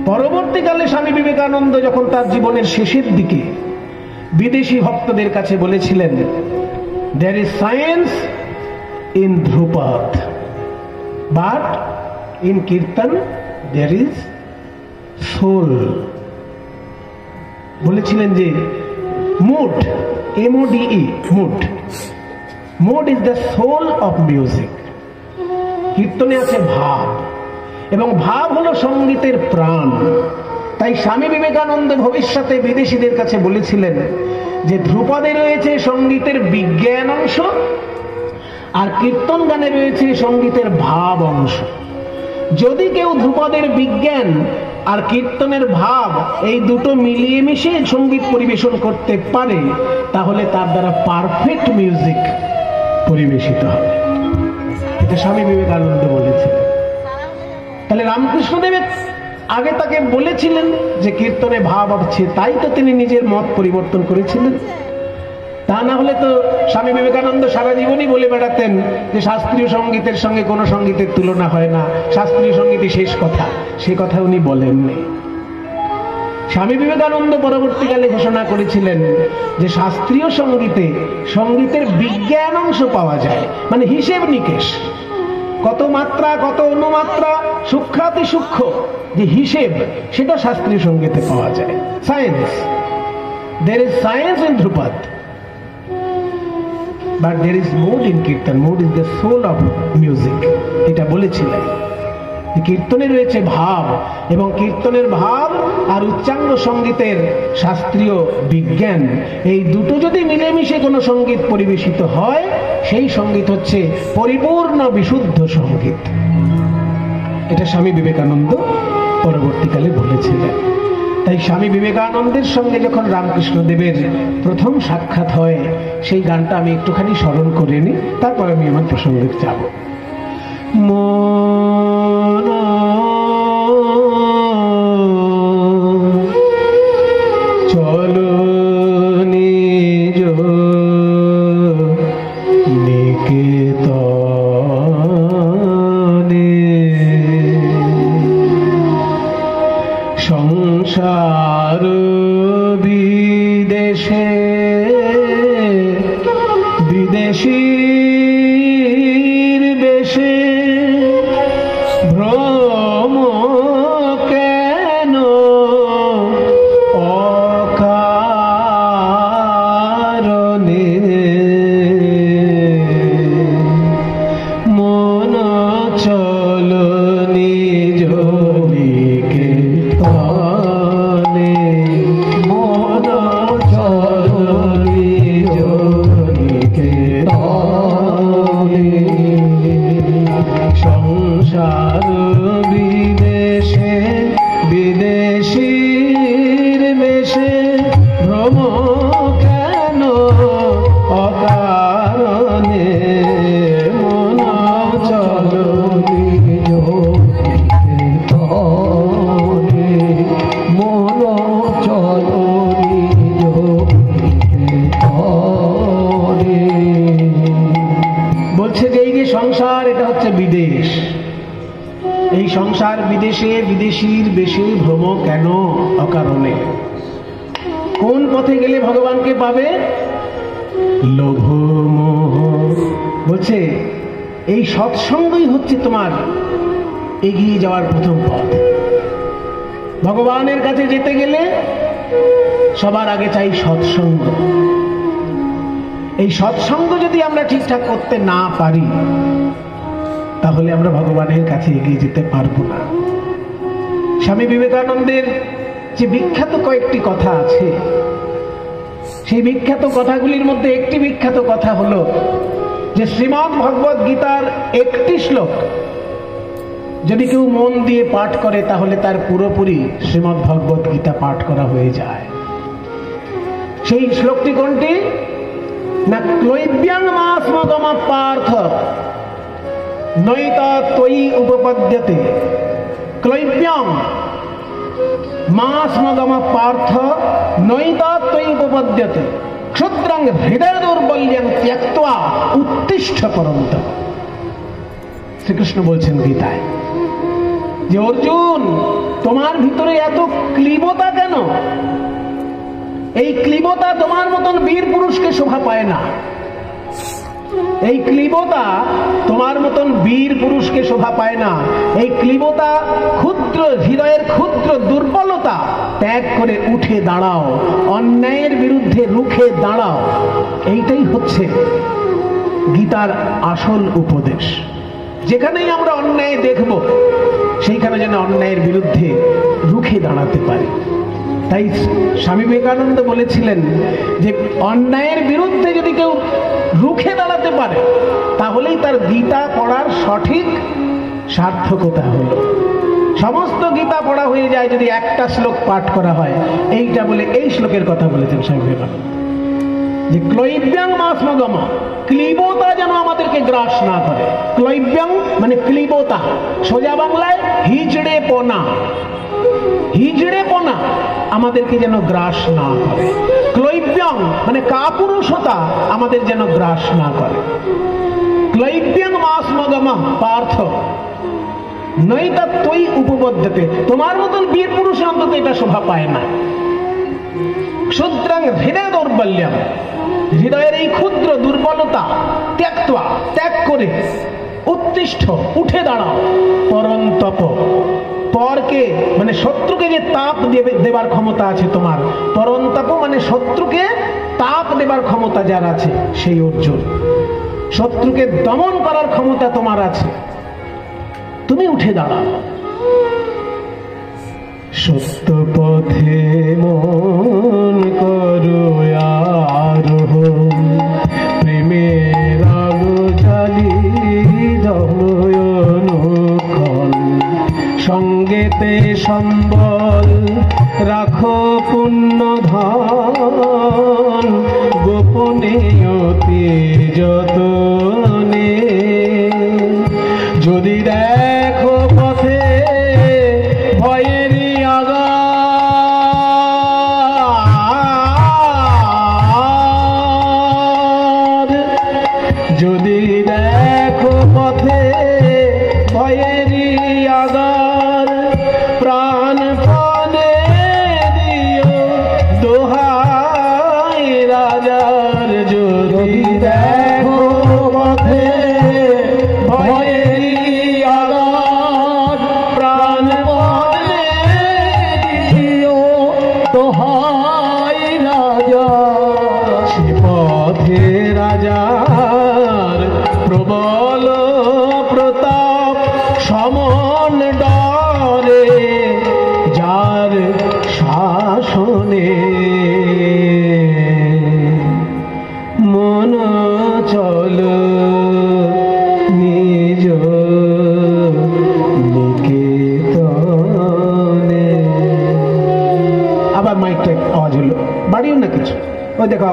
পরবর্তীকালে স্বামী বিবেকানন্দ যখন তার জীবনের শেষের দিকে বিদেশি ভক্তদের কাছে বলেছিলেন, there is science in Dhrupad, but in Kirtan there is soul. বলেছিলেন যে mood, M-O-D-E, mood is the soul of music. কীর্তনে আছে ভাব, এবং ভাব হলো সঙ্গীতের প্রাণ। তাই স্বামী বিবেকানন্দ ভবিষ্যতে বিদেশিদের কাছে বলেছিলেন যে ধ্রুপদে রয়েছে সঙ্গীতের বিজ্ঞান অংশ, আর কীর্তন গানে রয়েছে সঙ্গীতের ভাব অংশ। যদি কেউ ধ্রুপদের বিজ্ঞান আর কীর্তনের ভাব এই দুটো মিলিয়ে মিশিয়ে সঙ্গীত পরিবেশন করতে পারে, তাহলে তার দ্বারা পারফেক্ট মিউজিক পরিবেশিত হবে। এটা স্বামী বিবেকানন্দ বলেছিলেন। তাহলে রামকৃষ্ণদেব আগে তাকে বলেছিলেন যে কীর্তনে ভাব আছে, তাই তো তিনি নিজের মত পরিবর্তন করেছিলেন। তা না হলে তো স্বামী বিবেকানন্দ সারা জীবনই বলে বেড়াতেন যে শাস্ত্রীয় সঙ্গীতের সঙ্গে কোনো সঙ্গীতের তুলনা হয় না, শাস্ত্রীয় সঙ্গীতই শেষ কথা। সে কথা উনি বলেননি। স্বামী বিবেকানন্দ পরবর্তীকালে ঘোষণা করেছিলেন যে শাস্ত্রীয় সঙ্গীতে সঙ্গীতের বিজ্ঞান অংশ পাওয়া যায়, মানে হিসেব নিকেশ, কত মাত্রা কত অনুমাত্রা সূক্ষ্মাতি সূক্ষ্ম যে হিসেব, সেটা শাস্ত্রীয় সঙ্গীতে পাওয়া যায়। Science, there is science in Dhrupad, but there is mood in Kirtan. Mood is the soul of music. এটা বলেছিলেন। কীর্তনে রয়েছে ভাব, এবং কীর্তনের ভাব আর উচ্চাঙ্গ সঙ্গীতের শাস্ত্রীয় বিজ্ঞান, এই দুটো যদি মিলেমিশে কোনো সঙ্গীত পরিবেশিত হয়, সেই সঙ্গীত হচ্ছে পরিপূর্ণ বিশুদ্ধ সঙ্গীত। এটা স্বামী বিবেকানন্দ পরবর্তীকালে বলেছিলেন। তাই স্বামী বিবেকানন্দের সঙ্গে যখন রামকৃষ্ণদেবের প্রথম সাক্ষাৎ হয়, সেই গানটা আমি একটুখানি স্মরণ করে নিই, তারপর আমি আমার প্রসঙ্গে যাব। মন চলো নিজ নিকেতনে, সংসার বিদেশে বিদেশীর বেশে ভ্রম কেন অকারণে, মন চলো নিজ নিকেতনে, মন চলো নিজ নিকেতনে, সংসার বিদেশে বিদেশীর বেশে ভ্রম কেন অকারণে, মন চলো নিজ নিকেতনে, মন চলো নিজ নিকেতনে। বলছে যে এই যে সংসার, এটা হচ্ছে বিদেশ। এই সংসার বিদেশে বিদেশীর বেশে ভ্রম কেন অকারণে। কোন পথে গেলে ভগবানকে পাবে? লোভ মোহ। বলছে এই সৎসঙ্গই হচ্ছে তোমার এগিয়ে যাওয়ার প্রথম পথ। ভগবানের কাছে যেতে গেলে সবার আগে চাই সৎসঙ্গ। এই সৎসঙ্গ যদি আমরা ঠিকঠাক করতে না পারি, তাহলে আমরা ভগবানের কাছে এগিয়ে যেতে পারবো না। স্বামী বিবেকানন্দের যে বিখ্যাত কয়েকটি কথা আছে, সেই বিখ্যাত কথাগুলির মধ্যে একটি বিখ্যাত কথা হলো যে শ্রীমদ্ ভগবদ গীতার একটি শ্লোক যদি কেউ মন দিয়ে পাঠ করে, তাহলে তার পুরোপুরি শ্রীমদ্ ভগবদ গীতা পাঠ করা হয়ে যায়। সেই শ্লোকটি কোনটি? না ক্লৈব্যাং মাসমগম পার্থ নৈতা ত্বয়ি উপপদ্যতে। ক্লৈব্যাং মাসমগম পার্থ নৈতা ত্বয়ি উপপদ্যতে, ক্ষুদ্রং হৃদয় দৌর্বল্যং ত্যক্ত্বা উত্তিষ্ঠ পরন্তপ। শ্রীকৃষ্ণ বলছেন গীতায় যে অর্জুন, তোমার ভিতরে এত ক্লীবতা কেন? এই ক্লীবতা তোমার মতন বীর পুরুষকে শোভা পায় না। এই ক্লীবতা তোমার মতন বীর পুরুষকে শোভা পায় না। এই ক্লীবতা ক্ষুদ্র হৃদয়ের ক্ষুদ্র দুর্বলতা ত্যাগ করে উঠে দাঁড়াও, অন্যায়ের বিরুদ্ধে রুখে দাঁড়াও। এইটাই হচ্ছে গীতার আসল উপদেশ। যেখানেই আমরা অন্যায় দেখব সেইখানে যেন অন্যায়ের বিরুদ্ধে রুখে দাঁড়াতে পারি। তাই স্বামী বিবেকানন্দ বলেছিলেন যে অন্যায়ের বিরুদ্ধে যদি কেউ রুখে দাঁড়াতে পারে তাহলেই তার গীতা পড়ার সঠিক সার্থকতা হলো। সমস্ত গীতা পড়া হয়ে যায় যদি একটা শ্লোক পাঠ করা হয়। এইটা বলে এই শ্লোকের কথা বলেছেন স্বামী বিবেকানন্দ, যে ক্লৈব্যাং মাসমগম, ক্লীবতা যেন আমাদেরকে গ্রাস না করে। ক্লৈব্যাং মানে ক্লীবতা, সোজা বাংলায় হিজড়ে পোনা। হিজড়ে পোনা আমাদেরকে যেন গ্রাস না করে। ক্লৈব্যাং মানে কাপুরুষতা আমাদের যেন গ্রাস না করে। ক্লৈব্যাং মাসমগম পার্থ নৈতা তৈ উপবদ্ধতে, তোমার মতন বীর পুরুষ অন্তত এটা শোভা পায় না। ক্ষুদ্রাং হৃদয় দৌর্বল্যম, হৃদয়ের এই ক্ষুদ্র দুর্বলতা ত্যাগ করে উত্তিষ্ঠ, উঠে দাঁড়াও। পরন্তপ, পরকে মানে শত্রুকে যে তাপ দেবার ক্ষমতা আছে তোমার, পরন্তপ মানে শত্রুকে তাপ দেবার ক্ষমতা যার আছে সেই অর্জুন। শত্রুকে দমন করার ক্ষমতা তোমার আছে, তুমি উঠে দাঁড়াও। সত্য পথে মন করো আরোহণ, প্রেমের আলো জ্বালি অনুক্ষণ, সঙ্গেতে সম্বল রাখো পুণ্য ধন, গোপনে অতি যতনে। যদি দেখো পথে ভয়েরই আগার, যদি দেখো পথে ভয়েরই আগার, প্রাণপণে দিও দোহাই রাজার। যদি দেখো পথে ভয়েরই আগার, প্রাণপণে দিও দোহাই রাজার। সে পথে রাজার প্রবল প্রতাপ সমন ডরে, যার শাসনে মন চল নিজ নিকেতনে। আবার মাইকটা আওয়াজ হলো, বাড়িও না কিছু, ওই দেখো।